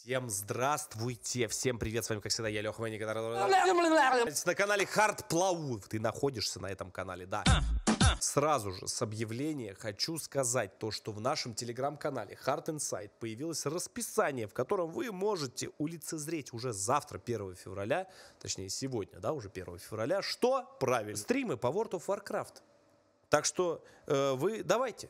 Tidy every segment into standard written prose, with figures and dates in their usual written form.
Всем здравствуйте, всем привет, с вами, как всегда, я Леха Венник, на канале Hard Plauv. Ты находишься на этом канале, да. Сразу же с объявления хочу сказать то, что в нашем телеграм-канале Hard Insight появилось расписание, в котором вы можете улицезреть уже завтра, 1 февраля, точнее сегодня, да, уже 1 февраля, что? Правильно, стримы по World of Warcraft. Так что вы давайте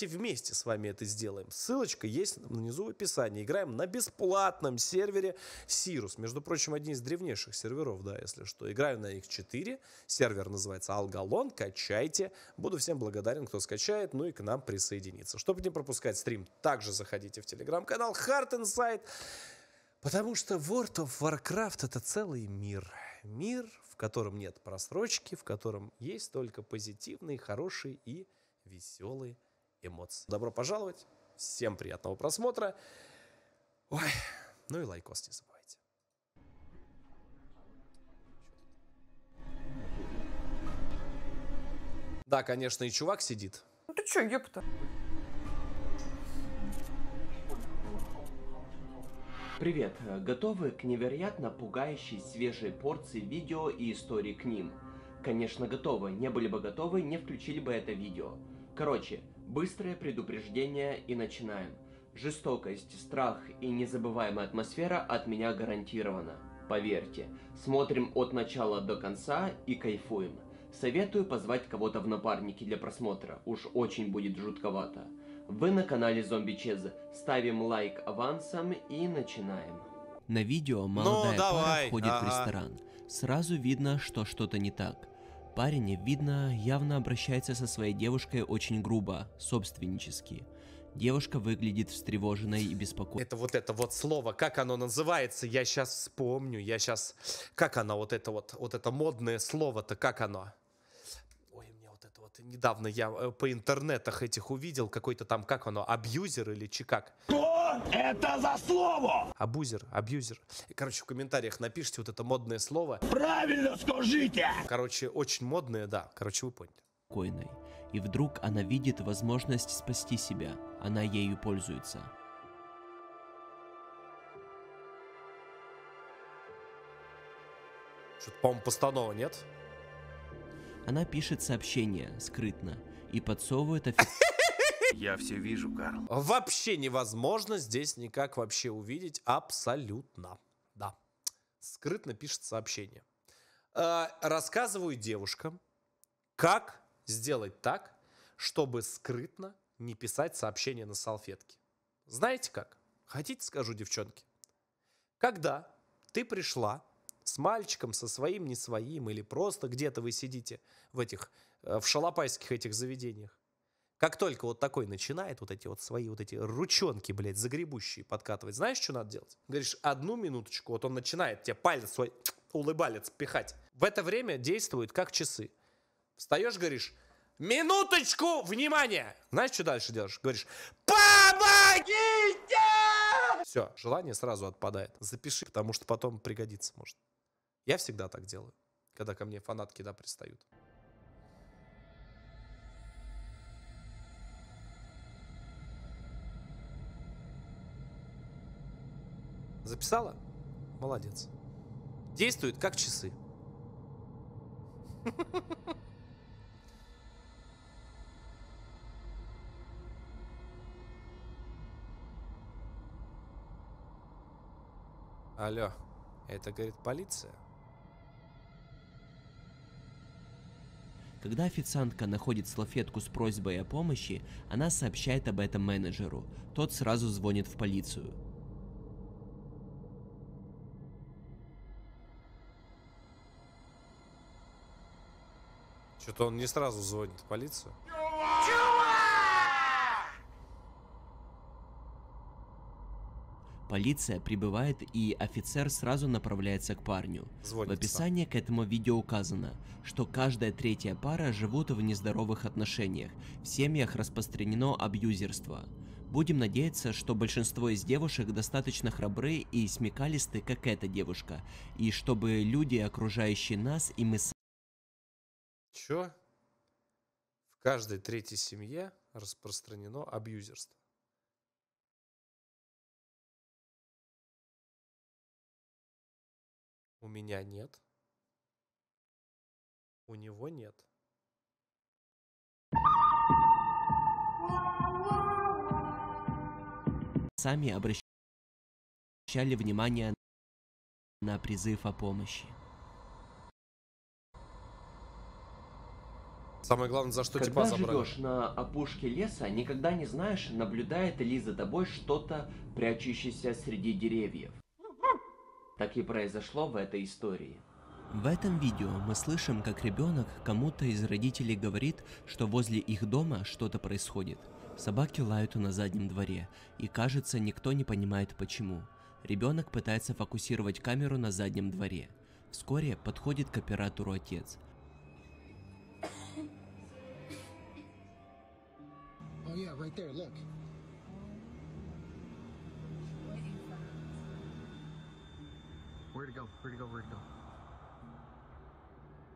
вместе с вами это сделаем. Ссылочка есть внизу в описании. Играем на бесплатном сервере Сирус. Между прочим, один из древнейших серверов, да, если что. Играю на X4. Сервер называется Алгалон. Качайте. Буду всем благодарен, кто скачает, ну и к нам присоединится. Чтобы не пропускать стрим, также заходите в телеграм-канал Hard Insight. Потому что World of Warcraft — это целый мир. Мир, в котором нет просрочки, в котором есть только позитивные, хорошие и веселые эмоции. Добро пожаловать, всем приятного просмотра. Ой, ну и лайкос не забывайте. Да, конечно, и чувак сидит. Ну ты чё, ёпта? Привет! Готовы к невероятно пугающей свежей порции видео и историй к ним? Конечно, готовы. Не были бы готовы, не включили бы это видео. Короче, быстрое предупреждение и начинаем. Жестокость, страх и незабываемая атмосфера от меня гарантирована. Поверьте, смотрим от начала до конца и кайфуем. Советую позвать кого-то в напарники для просмотра, уж очень будет жутковато. Вы на канале Zombie Chess. Ставим лайк авансом и начинаем. На видео молодая пара входит в ресторан. Сразу видно, что что-то не так. Парень, видно, явно обращается со своей девушкой очень грубо, собственнически. Девушка выглядит встревоженной и беспокойной. Это вот слово, как оно называется? Я сейчас вспомню, как оно, вот это модное слово-то, как оно? Недавно я по интернетах этих увидел, какой-то там, как оно, абьюзер или чикак. Что это за слово? Абьюзер. Короче, в комментариях напишите вот это модное слово. Правильно скажите! Короче, очень модное, да. Короче, вы поняли. И вдруг она видит возможность спасти себя. Она ею пользуется. Что-то, по-моему, постанова, нет? Она пишет сообщение скрытно и подсовывает Я все вижу, Карл. Вообще невозможно здесь никак вообще увидеть. Абсолютно. Да. Скрытно пишет сообщение. Рассказываю девушкам, как сделать так, чтобы скрытно не писать сообщение на салфетке. Знаете как? Хотите, скажу, девчонки? Когда ты пришла с мальчиком, со своим, не своим, или просто где-то вы сидите в шалопайских этих заведениях. Как только вот такой начинает свои ручонки, блядь, загребущие подкатывать, знаешь, что надо делать? Говоришь, 1 минуточку, вот он начинает тебе палец свой, улыбалец пихать. В это время действует как часы. Встаешь, говоришь, минуточку, внимание! Знаешь, что дальше делаешь? Говоришь, помогите! Все, желание сразу отпадает. Запиши, потому что потом пригодится может. Я всегда так делаю, когда ко мне фанатки, да, пристают. Записала? Молодец. Действует как часы. Алло, это, говорит, полиция? Когда официантка находит салфетку с просьбой о помощи, она сообщает об этом менеджеру. Тот сразу звонит в полицию. Что-то он не сразу звонит в полицию. Полиция прибывает, и офицер сразу направляется к парню. Звонит в описании к этому видео указано, что каждая третья пара живут в нездоровых отношениях. В семьях распространено абьюзерство. Будем надеяться, что большинство из девушек достаточно храбры и смекалисты, как эта девушка, и чтобы люди, окружающие нас, и мы сами... Чё? В каждой третьей семье распространено абьюзерство. У меня нет. У него нет. Сами обращали внимание на призыв о помощи. Самое главное, за что Когда типа забрали. живешь на опушке леса, никогда не знаешь, наблюдает ли за тобой что-то, прячущееся среди деревьев. Так и произошло в этой истории. В этом видео мы слышим, как ребенок кому-то из родителей говорит, что возле их дома что-то происходит. Собаки лают на заднем дворе, и кажется, никто не понимает почему. Ребенок пытается фокусировать камеру на заднем дворе. Вскоре подходит к оператору отец. Oh yeah, right there, look. Where'd it go? Where'd it go? Where'd it go?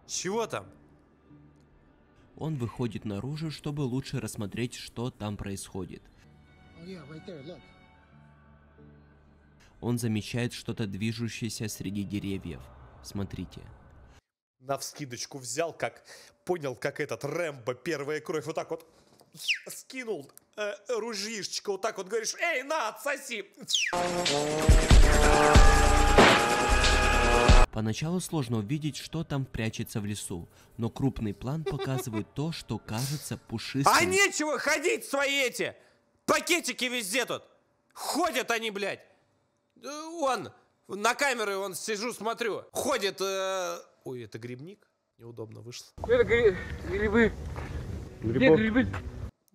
Чего там? Он выходит наружу, чтобы лучше рассмотреть, что там происходит. Oh yeah, right there, look. Он замечает что-то движущееся среди деревьев. Смотрите. Навскидочку взял, как понял, как этот Рэмбо, первая кровь, вот так вот скинул ружьишечко, вот так вот говоришь: эй, на, отсоси. Поначалу сложно увидеть, что там прячется в лесу, но крупный план показывает то, что кажется пушистым. А нечего ходить, свои эти пакетики везде тут. Ходят они, блядь. Он на камеры, он сижу, смотрю. Ходит. Ой, это грибник. Неудобно вышло. Это грибы. Где грибы?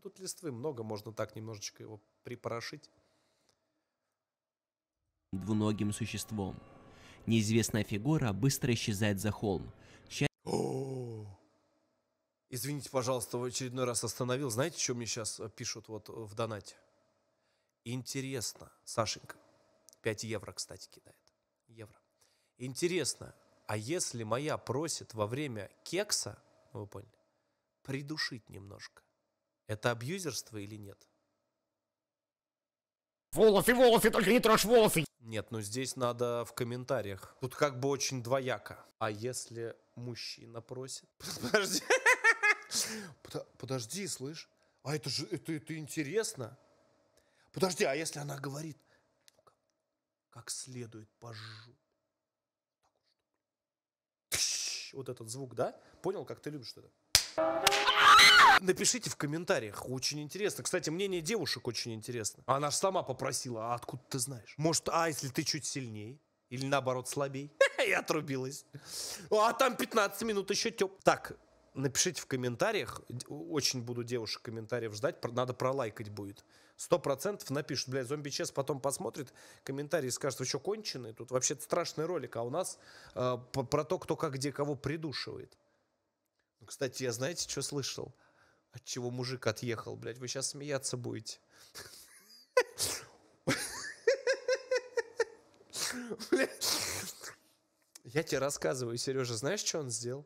Тут листвы много, можно так немножечко его припорошить. Двуногим существом. Неизвестная фигура быстро исчезает за холм. Извините, пожалуйста, в очередной раз остановил. Знаете, что мне сейчас пишут вот в донате? Интересно, Сашенька, 5 евро, кстати, кидает. Евро. Интересно, а если моя просит во время кекса, ну вы поняли, придушить немножко, это абьюзерство или нет? Волосы, волосы, только не трожь волосы. Нет, ну здесь надо в комментариях. Тут как бы очень двояко. А если мужчина просит? Подожди. Подожди, слышь. А это же, это интересно. Подожди, а если она говорит: как следует пожжу? Вот этот звук, да? Понял, как ты любишь это? Напишите в комментариях, очень интересно. Кстати, мнение девушек очень интересно. Она же сама попросила: а откуда ты знаешь? Может, если ты чуть сильнее? Или наоборот слабей? И отрубилась. А там 15 минут еще теп. Так, напишите в комментариях. Очень буду девушек комментариев ждать. Надо пролайкать будет. 100% напишут: блядь, зомби-чес потом посмотрит комментарий и скажет: вы что, конченые? Тут вообще-то страшный ролик, а у нас про то, кто как где кого придушивает. Ну, кстати, я знаете, что слышал? От чего мужик отъехал, блядь? Вы сейчас смеяться будете. Я тебе рассказываю, Сережа, знаешь, что он сделал?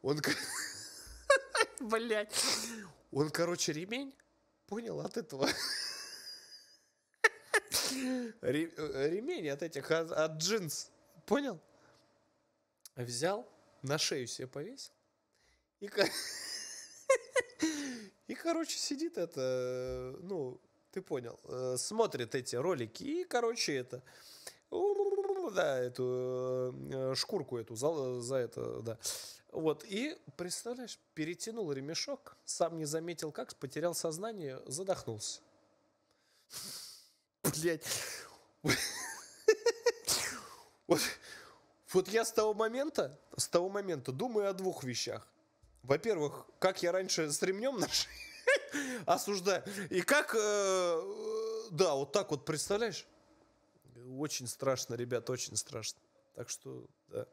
Он, блядь, он, короче, ремень, понял, от этого. Ремень от этих, от джинс, понял? Взял, на шею себе повесил. И, короче, сидит это, ну, ты понял, смотрит эти ролики и, короче, это, да, эту шкурку эту за это, да. Вот, и, представляешь, перетянул ремешок, сам не заметил как, потерял сознание, задохнулся. Блять. Вот я с того момента думаю о двух вещах. Во-первых, как я раньше с ремнем на шее осуждаю. И как, да, вот так вот, представляешь? Очень страшно, ребят, очень страшно. Так что, да.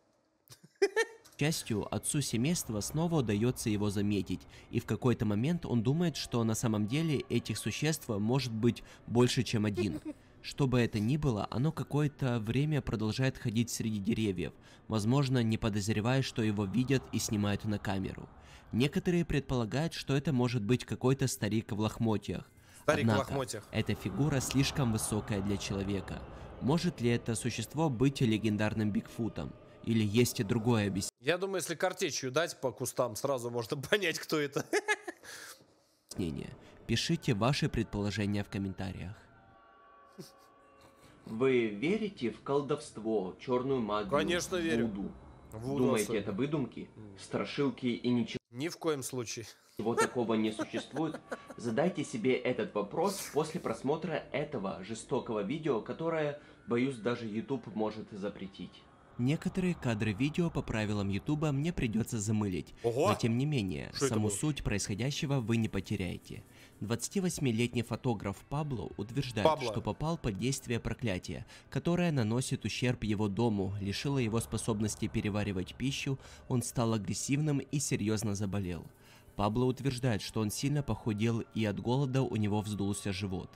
К счастью, отцу семейства снова удается его заметить, и в какой-то момент он думает, что на самом деле этих существ может быть больше, чем один. Что бы это ни было, оно какое-то время продолжает ходить среди деревьев, возможно, не подозревая, что его видят и снимают на камеру. Некоторые предполагают, что это может быть какой-то старик в лохмотьях, Старик в Однако, лохмотьях. эта фигура слишком высокая для человека. Может ли это существо быть легендарным Бигфутом? Или есть и другое Я думаю, если картечью дать по кустам, сразу можно понять, кто это. объяснение? Пишите ваши предположения в комментариях. Вы верите в колдовство, черную магию, Конечно, верю. вуду? Вуду Думаете, особенно. это выдумки, страшилки и ничего Ни в коем случае. такого не существует? Задайте себе этот вопрос после просмотра этого жестокого видео, которое, боюсь, даже YouTube может запретить. Некоторые кадры видео по правилам YouTube мне придется замылить, Ого! но тем не менее, Что это саму было? суть происходящего вы не потеряете. 28-летний фотограф Пабло утверждает, Пабло. что попал под действие проклятия, которое наносит ущерб его дому, лишило его способности переваривать пищу, он стал агрессивным и серьезно заболел. Пабло утверждает, что он сильно похудел и от голода у него вздулся живот.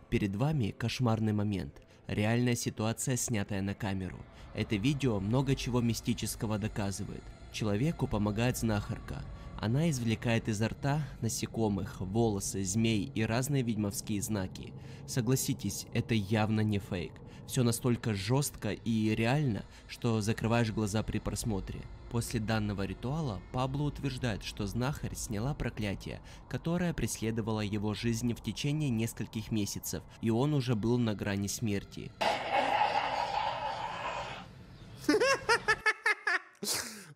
Перед вами кошмарный момент. Реальная ситуация, снятая на камеру. Это видео много чего мистического доказывает. Человеку помогает знахарка. Она извлекает изо рта насекомых, волосы, змей и разные ведьмовские знаки. Согласитесь, это явно не фейк. Все настолько жестко и реально, что закрываешь глаза при просмотре. После данного ритуала Пабло утверждает, что знахарь сняла проклятие, которое преследовало его жизнь в течение нескольких месяцев, и он уже был на грани смерти.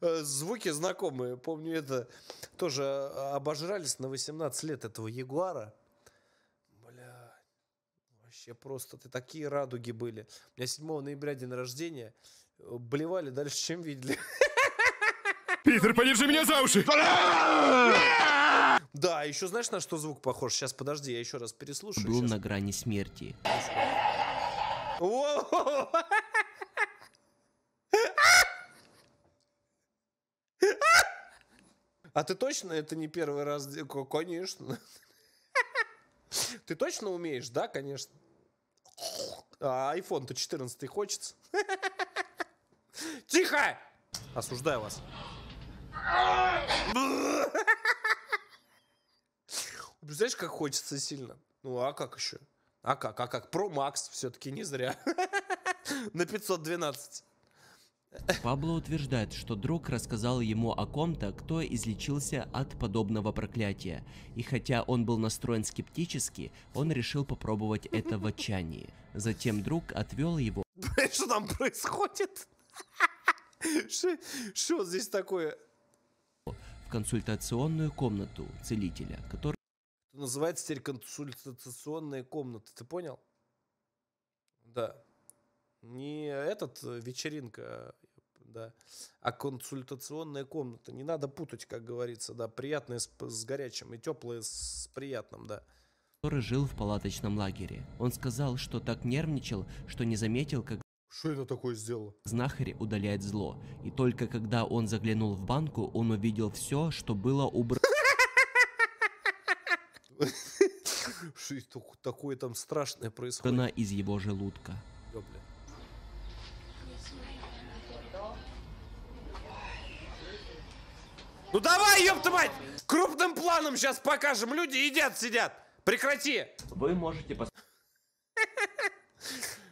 Звуки знакомые. Помню, это тоже обожрались на 18 лет этого ягуара. Бля, вообще просто. Такие радуги были. У меня 7 ноября день рождения. Блевали дальше, чем видели. Питер, подержи меня за уши! Да, еще знаешь, на что звук похож? Сейчас, подожди, я еще раз переслушаю. Был Щас. на грани смерти. Во! А ты точно это не первый раз? Конечно. Ты точно умеешь? Да, конечно. А iPhone-то 14 хочется? Тихо! Осуждаю вас. Представляешь, как хочется сильно? Ну, а как еще? А как? А как? Pro Max все-таки не зря. На 512. Пабло утверждает, что друг рассказал ему о ком-то, кто излечился от подобного проклятия. И хотя он был настроен скептически, он решил попробовать это в отчаянии. Затем друг отвел его Что там происходит? Что здесь такое? в консультационную комнату целителя, который Называется теперь консультационная комната. Ты понял? Да. Не вечеринка, да, а консультационная комната. Не надо путать, как говорится, да. Приятное с горячим и теплое с приятным, да. жил в палаточном лагере. Он сказал, что так нервничал, что не заметил, как Что это такое сделало? знахарь удаляет зло. И только когда он заглянул в банку, он увидел все, что было убрано Что это такое там страшное происходит? из его желудка. Ё, бля. Ну давай, ёпта мать! Крупным планом сейчас покажем. Люди едят, сидят. Прекрати. Вы можете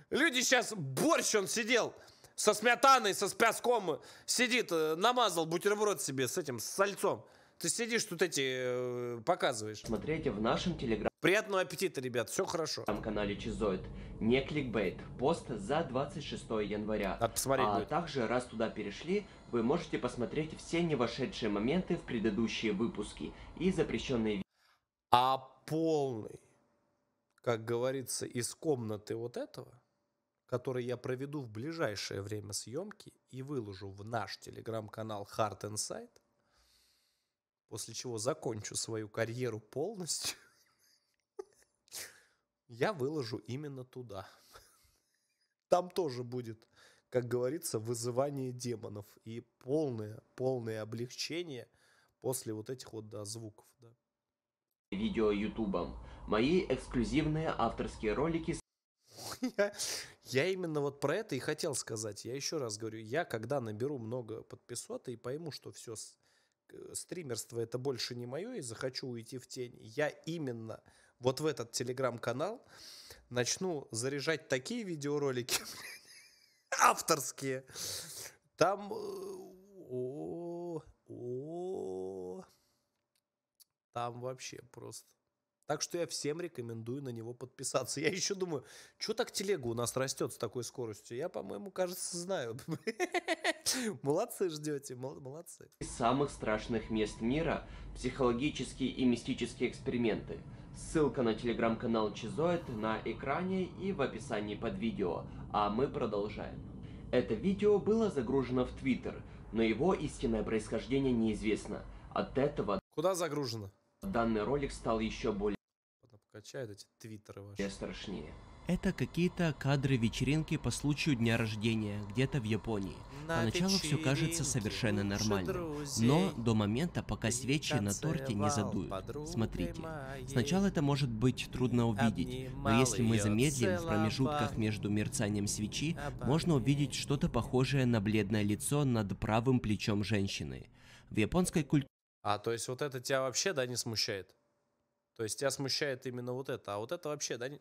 Люди сейчас, борщ он сидел. Со сметаной, со спяском сидит, намазал бутерброд себе с этим, с сальцом. Ты сидишь тут показываешь. посмотреть в нашем Приятного аппетита, ребят, все хорошо. телеграм-канале Чизоид. Не кликбейт. Пост за 26 января. Надо посмотреть А будет. также, раз туда перешли, вы можете посмотреть все не вошедшие моменты в предыдущие выпуски и запрещенные А полный, как говорится, из комнаты вот этого, который я проведу в ближайшее время съемки и выложу в наш телеграм-канал Heart Inside, после чего закончу свою карьеру полностью, я выложу именно туда. Там тоже будет, как говорится, вызывание демонов и полное облегчение после вот этих вот, да, звуков, да. видео ютубом. Мои эксклюзивные авторские ролики Я именно вот про это и хотел сказать. Я еще раз говорю, я когда наберу много подписоты и пойму, что все, стримерство это больше не мое и захочу уйти в тень, я именно вот в этот телеграм-канал начну заряжать такие видеоролики авторские. Там... Там вообще просто. Так что я всем рекомендую на него подписаться. Я еще думаю, что так телега у нас растет с такой скоростью? Я, по-моему, кажется, знаю. Молодцы ждете, молодцы. Из самых страшных мест мира – психологические и мистические эксперименты. Ссылка на телеграм-канал Чизоид на экране и в описании под видео. А мы продолжаем. Это видео было загружено в Твиттер, но его истинное происхождение неизвестно. От этого Куда загружено? данный ролик стал еще более Покачают эти твиттеры ваши. страшнее. Это какие-то кадры вечеринки по случаю дня рождения, где-то в Японии. Поначалу все кажется совершенно нормальным, но до момента, пока свечи на торте не задуют. Смотрите, сначала это может быть трудно увидеть, но если мы замедлим в промежутках между мерцанием свечи, можно увидеть что-то похожее на бледное лицо над правым плечом женщины. В японской культуре... А, то есть вот это тебя вообще, да, не смущает? То есть тебя смущает именно вот это, а вот это вообще, да, не...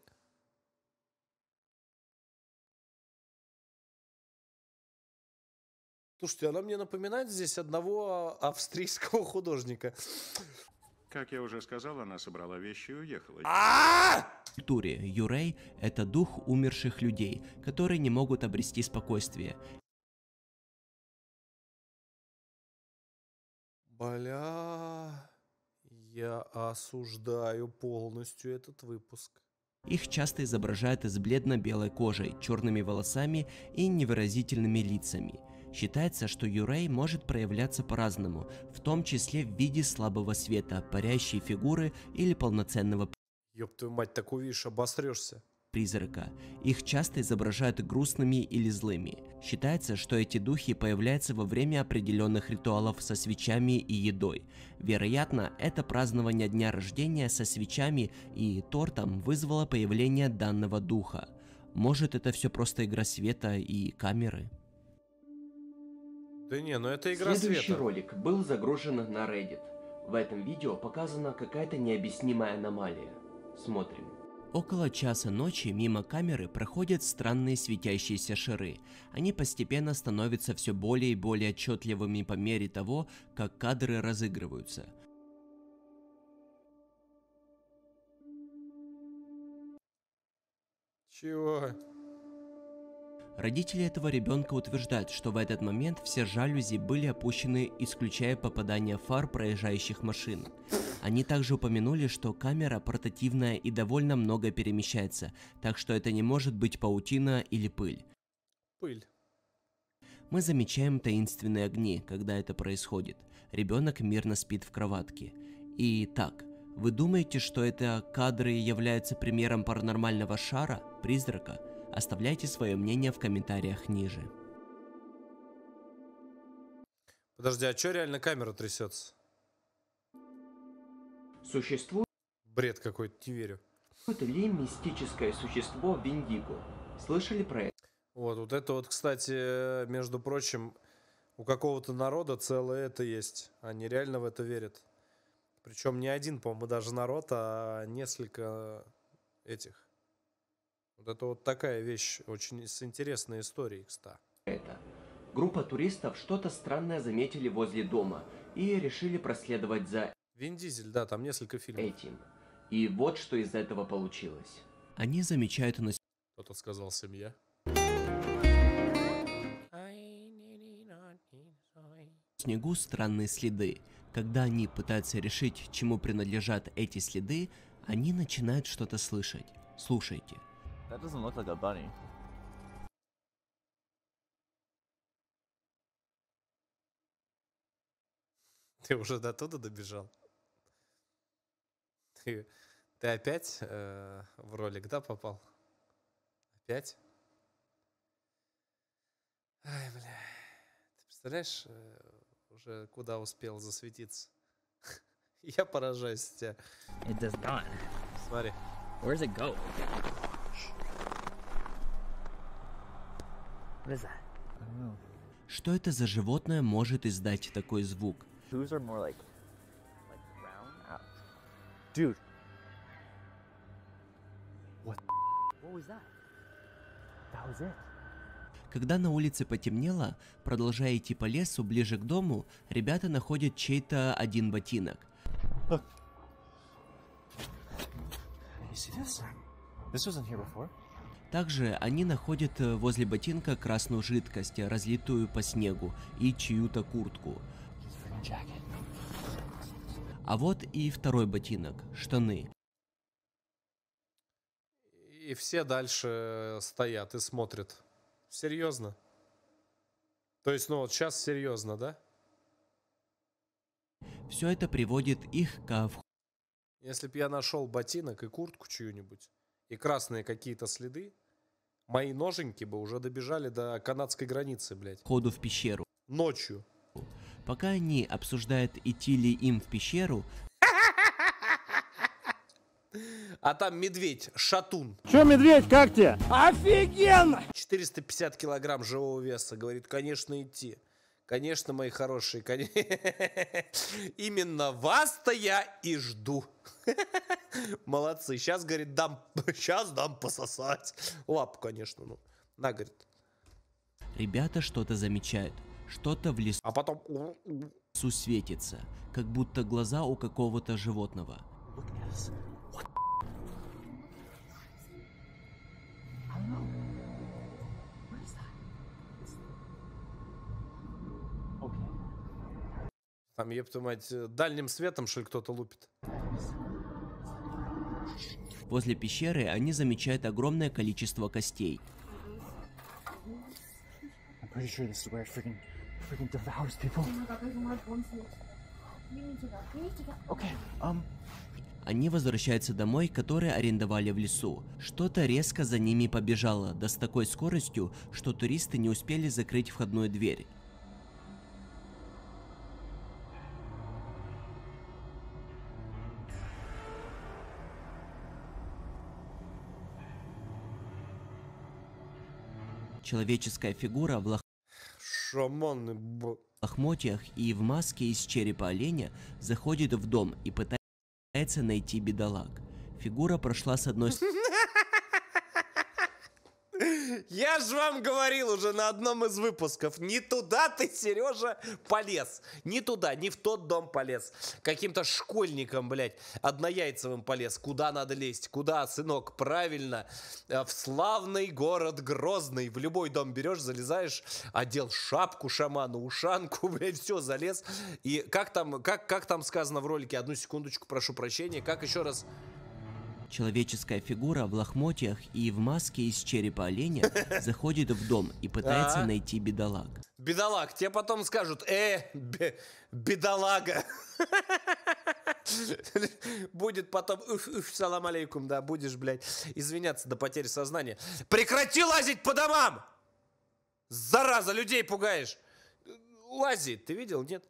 Слушайте, она мне напоминает здесь одного австрийского художника. Как я уже сказал, она собрала вещи и уехала. В культуре Юрей – это дух умерших людей, которые не могут обрести спокойствие. Бля, я осуждаю полностью этот выпуск. Их часто изображают с бледно-белой кожей, черными волосами и невыразительными лицами. Считается, что Юрей может проявляться по-разному, в том числе в виде слабого света, парящей фигуры или полноценного Ёб твою мать, так увидишь, обосрешься. призрака. Их часто изображают грустными или злыми. Считается, что эти духи появляются во время определенных ритуалов со свечами и едой. Вероятно, это празднование дня рождения со свечами и тортом вызвало появление данного духа. Может, это все просто игра света и камеры? Да не, ну это игра Следующий света. ролик был загружен на Reddit. В этом видео показана какая-то необъяснимая аномалия. Смотрим. Около часа ночи мимо камеры проходят странные светящиеся шары. Они постепенно становятся все более и более отчетливыми по мере того, как кадры разыгрываются. Чего? Родители этого ребенка утверждают, что в этот момент все жалюзи были опущены, исключая попадание фар проезжающих машин. Они также упомянули, что камера портативная и довольно много перемещается, так что это не может быть паутина или пыль. Пыль. Мы замечаем таинственные огни, когда это происходит. Ребенок мирно спит в кроватке. Итак, вы думаете, что это кадры являются примером паранормального шара, призрака? Оставляйте свое мнение в комментариях ниже. Подожди, а чё реально камера трясется? Существует Бред какой-то, не верю. ли мистическое существо Виндиго? Слышали про это? Вот это вот, кстати, между прочим, у какого-то народа целое это есть. Они реально в это верят. Причем не один, по-моему, даже народ, а несколько этих. Вот это вот такая вещь, очень с интересной историей, кстати. Группа туристов что-то странное заметили возле дома и решили проследовать за Вин Дизель, да, там несколько фильмов. этим. И вот что из этого получилось. Они замечают на Кто-то сказал семья. снегу странные следы. Когда они пытаются решить, чему принадлежат эти следы, они начинают что-то слышать. Слушайте. That doesn't look like a bunny. Ты уже до туда добежал? Ты опять в ролик, да, попал? Опять? Ай, бля. Ты представляешь, уже куда успел засветиться? Я поражаюсь с тебя. It does not. Смотри. Where does it go? What is that? I don't know. Что это за животное может издать такой звук? Whose are more like brown? Ouch. Dude. Когда на улице потемнело, продолжая идти по лесу ближе к дому, ребята находят чей-то один ботинок. Также они находят возле ботинка красную жидкость, разлитую по снегу, и чью-то куртку. А вот и второй ботинок, штаны. И все дальше стоят и смотрят. Серьезно? То есть, ну вот сейчас серьезно, да? Все это приводит их к Если бы я нашел ботинок и куртку чью-нибудь, и красные какие-то следы, мои ноженьки бы уже добежали до канадской границы, блядь. входу в пещеру. Ночью. Пока они обсуждают, идти ли им в пещеру, А там медведь, шатун. Че, медведь, как тебе? Офигенно! 450 килограмм живого веса. Говорит, конечно, идти. Конечно, мои хорошие. Именно вас-то я и жду. Молодцы. Сейчас, говорит, сейчас дам пососать. Лапу, конечно. Ну, на, говорит. ребята что-то замечают. Что-то в А потом... лесу светится, как будто глаза у какого-то животного. Там, ёпта мать, дальним светом, что ли, кто-то лупит? Возле пещеры они замечают огромное количество костей. I'm pretty sure this is where it freaking devours people. Okay, Они возвращаются домой, который арендовали в лесу. Что-то резко за ними побежало, да с такой скоростью, что туристы не успели закрыть входную дверь. Человеческая фигура в Шаманы, лохмотьях и в маске из черепа оленя заходит в дом и пытается найти бедолаг. Фигура прошла с одной стороны. Я же вам говорил уже на одном из выпусков, не туда ты, Сережа, полез. Не туда, не в тот дом полез. Каким-то школьником, блядь, однояйцевым полез. Куда надо лезть? Куда, сынок? Правильно. В славный город Грозный. В любой дом берешь, залезаешь, одел шапку шаману, ушанку, блядь, все, залез. И как там сказано в ролике, одну секундочку, прошу прощения, как еще раз... Человеческая фигура в лохмотьях и в маске из черепа оленя заходит в дом и пытается найти бедолаг. Бедолаг, тебе потом скажут, бедолага. Будет потом, салам алейкум, да, будешь, блядь, извиняться до потери сознания. Прекрати лазить по домам! Зараза, людей пугаешь. Лази, ты видел, нет?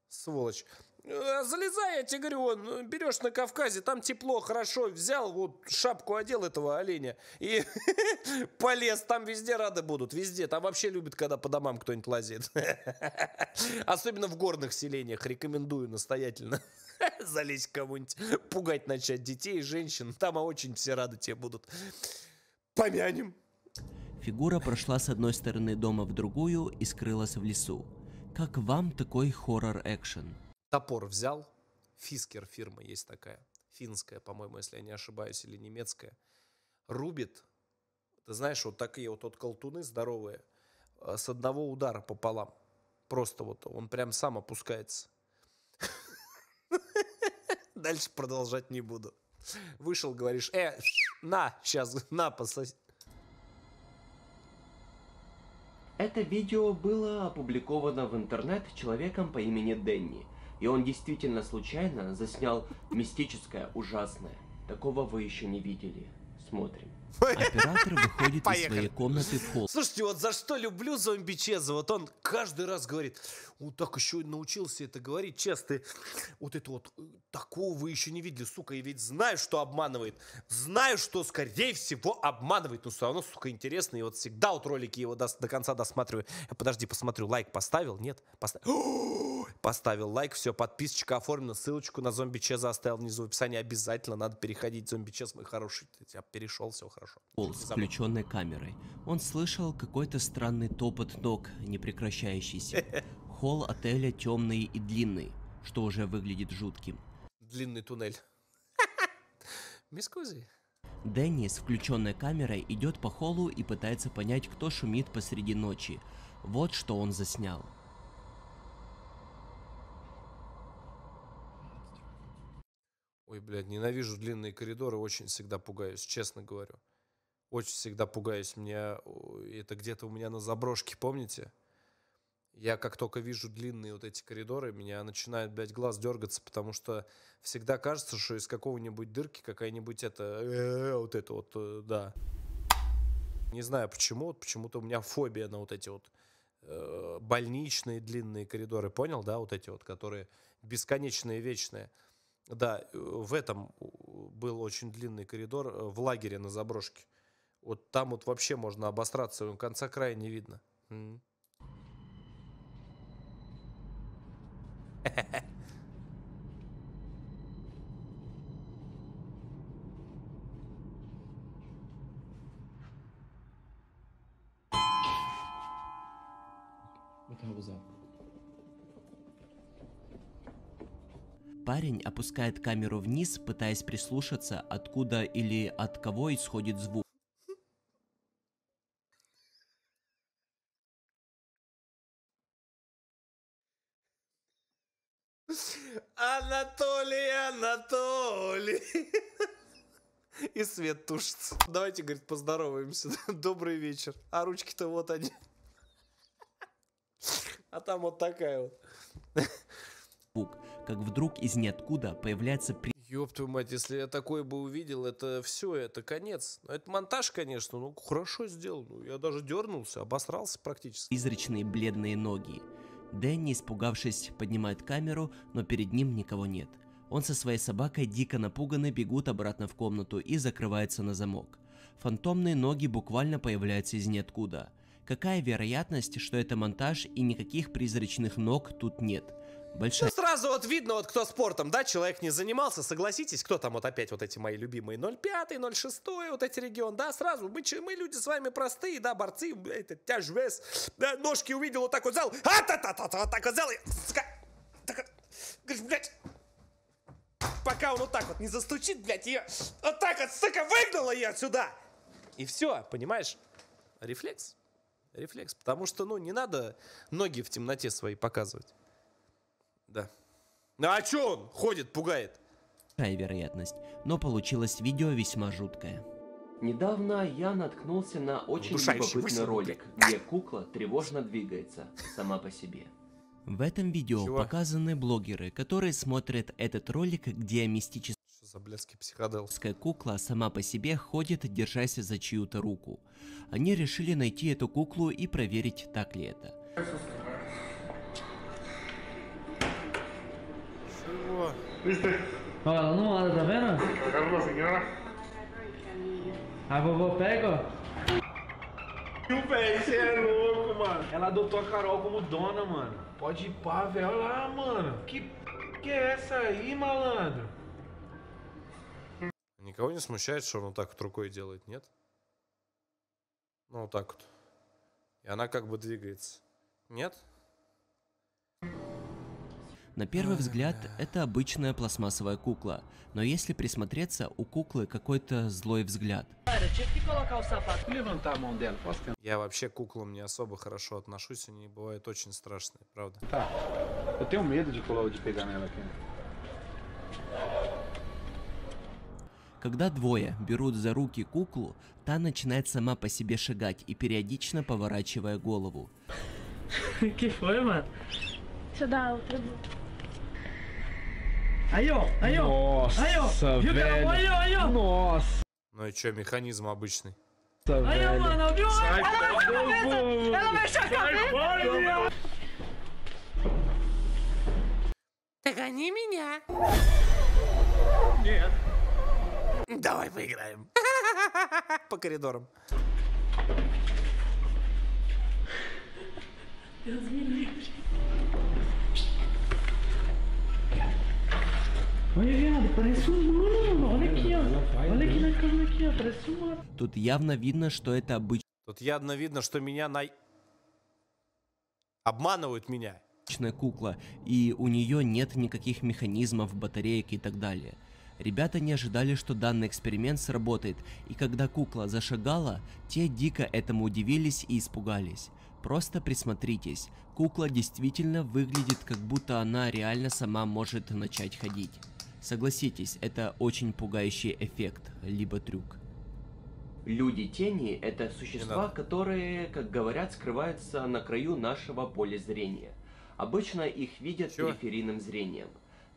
Сволочь. Залезай, я тебе говорю, вон, берешь на Кавказе, там тепло, хорошо, взял, вот шапку одел этого оленя и полез, там везде рады будут, везде, там вообще любят, когда по домам кто-нибудь лазит. Особенно в горных селениях, рекомендую настоятельно залезть кому-нибудь, пугать начать детей, женщин, там очень все рады тебе будут. Помянем. Фигура прошла с одной стороны дома в другую и скрылась в лесу. Как вам такой хоррор-экшен? Топор взял, Фискер фирма есть такая, финская, по-моему, если я не ошибаюсь, или немецкая, рубит, ты знаешь, вот такие вот колтуны здоровые, с одного удара пополам, просто вот он прям сам опускается. Дальше продолжать не буду. Вышел, говоришь, на, сейчас, на, пососи. Это видео было опубликовано в интернет человеком по имени Дэнни. И он действительно случайно заснял мистическое, ужасное. Такого вы еще не видели. Смотрим. Оператор выходит из своей комнаты в холл. Слушайте, вот за что люблю зомби Чеза, вот он каждый раз говорит, вот так еще научился это говорить, Чез, ты вот это вот, такого вы еще не видели, сука, я ведь знаю, что обманывает, знаю, что, скорее всего, обманывает, но все равно, сука, интересно, и вот всегда вот ролики его до конца досматриваю. Подожди, посмотрю, лайк поставил, нет? Поставил. поставил лайк, все, подписочка оформлена, ссылочку на зомби Чеза оставил внизу в описании, обязательно надо переходить. Зомби Чез мой хороший, я перешел, все хорошо. С включенной камерой. Он слышал какой-то странный топот ног, не прекращающийся. Холл отеля темный и длинный, что уже выглядит жутким. Длинный туннель. Мискузи. Дэнни с включенной камерой идет по холлу и пытается понять, кто шумит посреди ночи. Вот что он заснял. Ой, блядь, ненавижу длинные коридоры, очень всегда пугаюсь, честно говорю. Очень всегда пугаюсь. Это где-то у меня на заброшке, помните? Я как только вижу длинные вот эти коридоры, меня начинает, блядь, глаз дергаться, потому что всегда кажется, что из какого-нибудь дырки какая-нибудь да. Не знаю почему, почему-то у меня фобия на вот эти вот больничные длинные коридоры, понял, да, вот эти вот, которые бесконечные, вечные. Да, в этом был очень длинный коридор в лагере на заброшке. Вот там вот вообще можно обосраться, конца края не видно. Парень опускает камеру вниз, пытаясь прислушаться, откуда или от кого исходит звук. Анатолий. И свет тушится. Давайте, говорит, поздороваемся. Добрый вечер. А ручки-то вот они. А там вот такая вот. Звук, как вдруг из ниоткуда появляется Ёб твою мать, если я такое бы увидел, это все, это конец. Это монтаж, конечно, ну хорошо сделано. Я даже дернулся, обосрался практически. призрачные бледные ноги. Дэнни, испугавшись, поднимает камеру, но перед ним никого нет. Он со своей собакой, дико напуганный, бегут обратно в комнату и закрывается на замок. Фантомные ноги буквально появляются из ниоткуда. Какая вероятность, что это монтаж и никаких призрачных ног тут нет? Большая. Ну, сразу вот видно, вот кто спортом, да, человек не занимался, согласитесь, кто там вот опять вот эти мои любимые 0,5, 0,6, вот эти регионы, да, сразу, мы люди с вами простые, да, борцы, это тяжвес, да, ножки увидел, вот так вот взял, вот так вот взял, говоришь, блядь, пока он вот так вот не застучит, блядь, ее вот так вот, сука, выгнала ее отсюда, и все, понимаешь, рефлекс, потому что, ну, не надо ноги в темноте свои показывать. Да. Ну а чё он ходит, пугает? Большая вероятность, но получилось видео весьма жуткое. Недавно я наткнулся на очень любопытный ролик, где кукла тревожно двигается сама по себе. В этом видео показаны блогеры, которые смотрят этот ролик, где мистическая кукла сама по себе ходит, держась за чью-то руку. Они решили найти эту куклу и проверить, так ли это. Olha, ela não anda, tá vendo? A vovó pega, ó. Velho, você é louco, mano. Ela adotou a Carol como dona, mano. Pode ir pá, velho. Olha lá, mano. Que é essa aí, malandro? Никого не смущает, что он вот так вот рукой делает, нет? Ну, вот так вот. И она как бы двигается. Нет? На первый взгляд, это обычная пластмассовая кукла, но если присмотреться, у куклы какой-то злой взгляд. Я вообще к куклам не особо хорошо отношусь, они бывают очень страшные, правда. Eu tenho medo de pegar nela aqui. Когда двое берут за руки куклу, та начинает сама по себе шагать и периодично поворачивая голову. Que foi, mano? Deixa eu dar outra. Aí, ó. Aí, ó. Nossa, aí, ó. Viu, velho. Aí, ó. Aí, ó. Nossa, Ну и чё, механизм обычный. Aí, ó, mano. Viu? Sai Ela fora, mexeu a cabeça. vô. Ela mexeu a cabeça. Догони меня. Нет. Давай поиграем. По коридорам. Deus me livre. Olha, viado, parece humano, mano. Olha aqui, ó. Olha aqui na câmera aqui, ó. Parece humano. Тут явно видно, что это Тут явно видно, что меня обманывают меня. обычная кукла, и у нее нет никаких механизмов, батареек и так далее. Ребята не ожидали, что данный эксперимент сработает, и когда кукла зашагала, те дико этому удивились и испугались. Просто присмотритесь, кукла действительно выглядит, как будто она реально сама может начать ходить. Согласитесь, это очень пугающий эффект, либо трюк. Люди-тени — это существа, которые, как говорят, скрываются на краю нашего поля зрения. Обычно их видят периферийным зрением.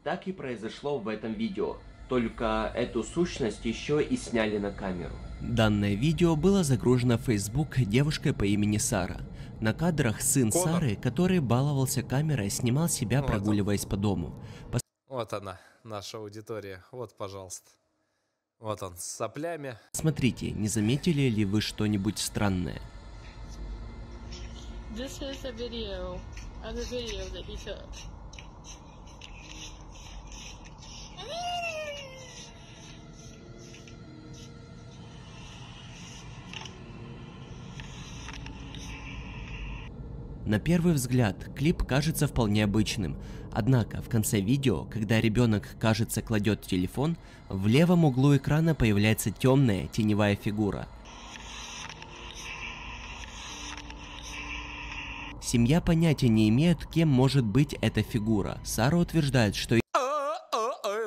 Так и произошло в этом видео, только эту сущность еще и сняли на камеру. Данное видео было загружено в Facebook девушкой по имени Сара. На кадрах сын Сары, который баловался камерой, снимал себя, прогуливаясь по дому. Вот она, наша аудитория. Вот, пожалуйста. Вот он, с соплями. Смотрите, не заметили ли вы что-нибудь странное? This is a video of the video that he took. На первый взгляд, клип кажется вполне обычным, однако в конце видео, когда ребенок, кажется, кладет телефон, в левом углу экрана появляется темная теневая фигура. Семья понятия не имеет, кем может быть эта фигура. Сара утверждает, что I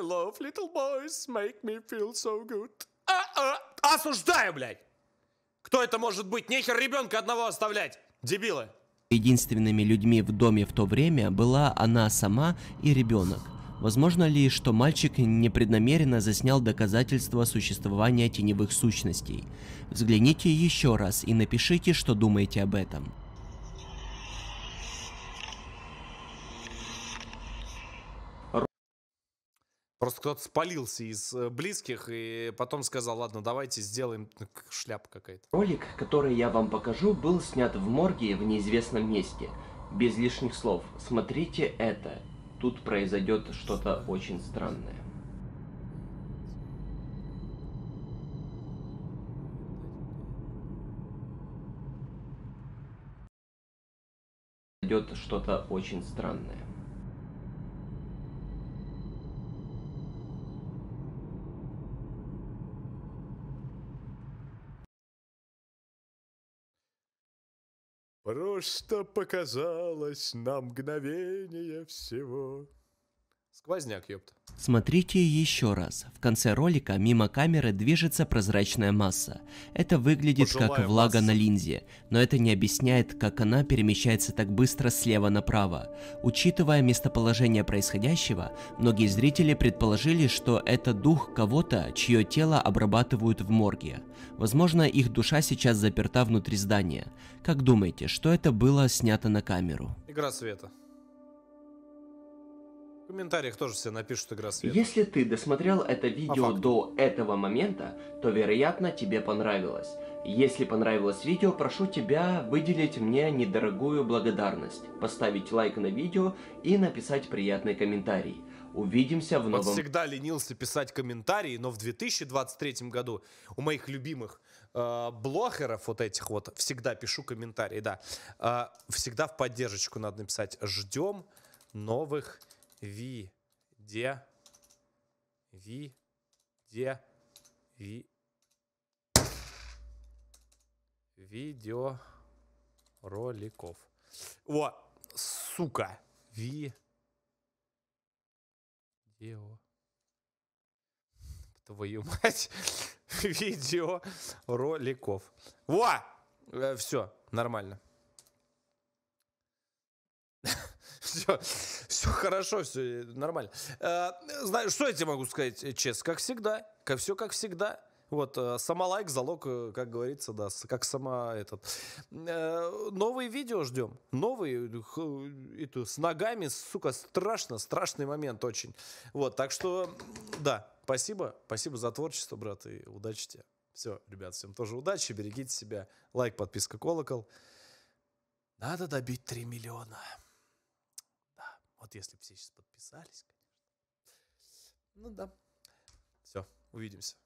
love little boys, make me feel so good. Осуждаю, блядь! Кто это может быть? Нехер ребенка одного оставлять, дебилы! единственными людьми в доме в то время была она сама и ребенок. Возможно ли, что мальчик непреднамеренно заснял доказательства существования теневых сущностей? Взгляните еще раз и напишите, что думаете об этом. Просто кто-то спалился из близких и потом сказал, ладно, давайте сделаем шляпа какая-то. Ролик, который я вам покажу, был снят в морге в неизвестном месте. Без лишних слов. Смотрите это. Тут произойдет что-то очень странное. Идет что-то очень странное. Просто показалось на мгновение всего. Сквозняк, ёпта. Смотрите еще раз. В конце ролика мимо камеры движется прозрачная масса. Это выглядит как влага на линзе, но это не объясняет, как она перемещается так быстро слева направо. Учитывая местоположение происходящего, многие зрители предположили, что это дух кого-то, чье тело обрабатывают в морге. Возможно, их душа сейчас заперта внутри здания. Как думаете, что это было снято на камеру? Игра света. В комментариях тоже все напишут игра света. Если ты досмотрел это видео до этого момента, то, вероятно, тебе понравилось. Если понравилось видео, прошу тебя выделить мне недорогую благодарность, поставить лайк на видео и написать приятный комментарий. Увидимся в новом... Вот всегда ленился писать комментарии, но в 2023 году у моих любимых блогеров вот этих вот всегда пишу комментарии, да. Всегда в поддержку надо написать. Ждем новых видеороликов. О, сука. Твою мать. Видеороликов. Во! Все, нормально. Все хорошо, все нормально. Знаешь, что я тебе могу сказать, честно? Как всегда. Все как всегда. Вот, сама лайк, залог, как говорится, да, как сама этот. Новые видео ждем. Новые, это, с ногами, сука, страшный момент очень. Вот, так что, да, спасибо за творчество, брат, и удачи тебе. Все, ребят, всем тоже удачи, берегите себя. Лайк, подписка, колокол. Надо добить 3 миллиона. Да, вот если бы все сейчас подписались, конечно. Ну да. Все, увидимся.